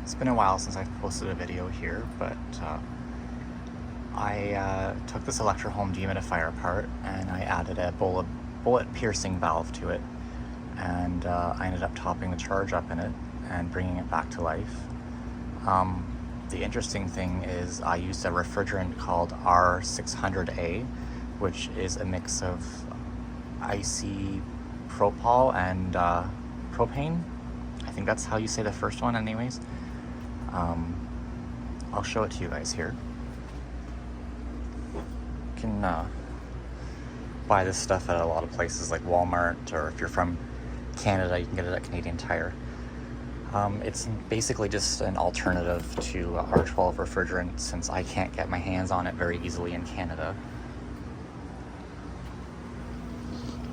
It's been a while since I've posted a video here, but I took this Electrohome dehumidifier apart and I added a bullet piercing valve to it, and I ended up topping the charge up in it and bringing it back to life. The interesting thing is I used a refrigerant called R600a, which is a mix of isopropyl and propane. I think that's how you say the first one anyways. I'll show it to you guys here. You can buy this stuff at a lot of places like Walmart, or if you're from Canada, you can get it at Canadian Tire. It's basically just an alternative to R12 refrigerant, since I can't get my hands on it very easily in Canada.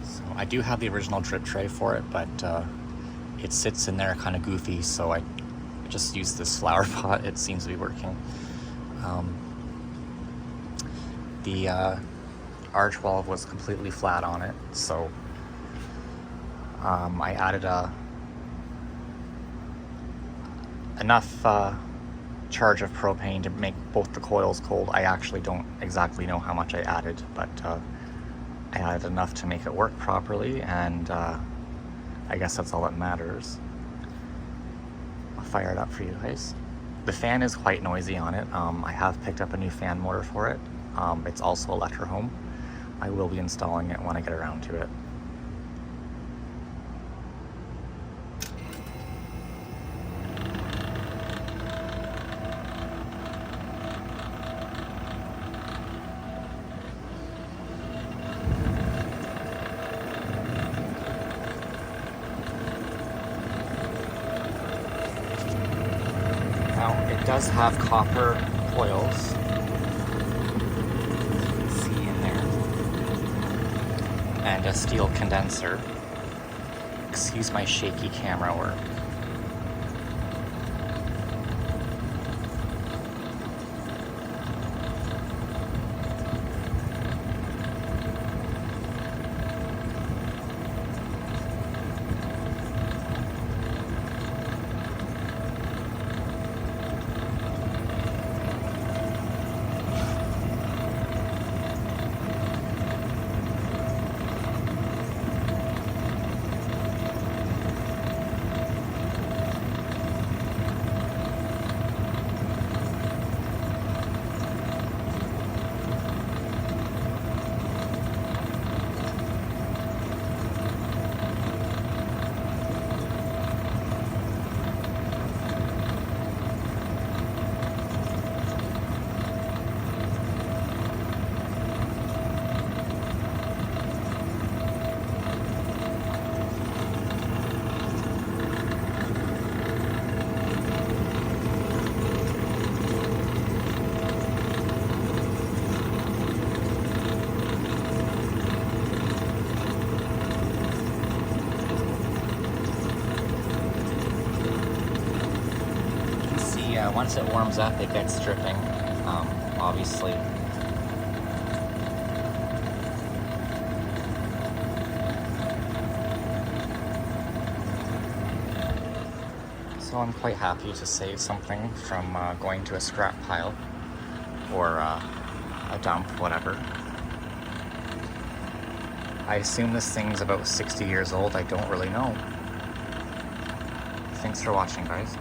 So I do have the original drip tray for it, but it sits in there kind of goofy, so I just used this flower pot. It seems to be working. The R12 was completely flat on it, so I added enough charge of propane to make both the coils cold. I actually don't exactly know how much I added, but I added enough to make it work properly, and I guess that's all that matters. I'll fire it up for you guys. The fan is quite noisy on it. I have picked up a new fan motor for it. It's also Electrohome. I will be installing it when I get around to it. Now, it does have copper coils, you can see in there, and a steel condenser. Excuse my shaky camera work. Once it warms up, it gets dripping, obviously. So I'm quite happy to save something from going to a scrap pile or a dump, whatever. I assume this thing's about 60 years old. I don't really know. Thanks for watching, guys.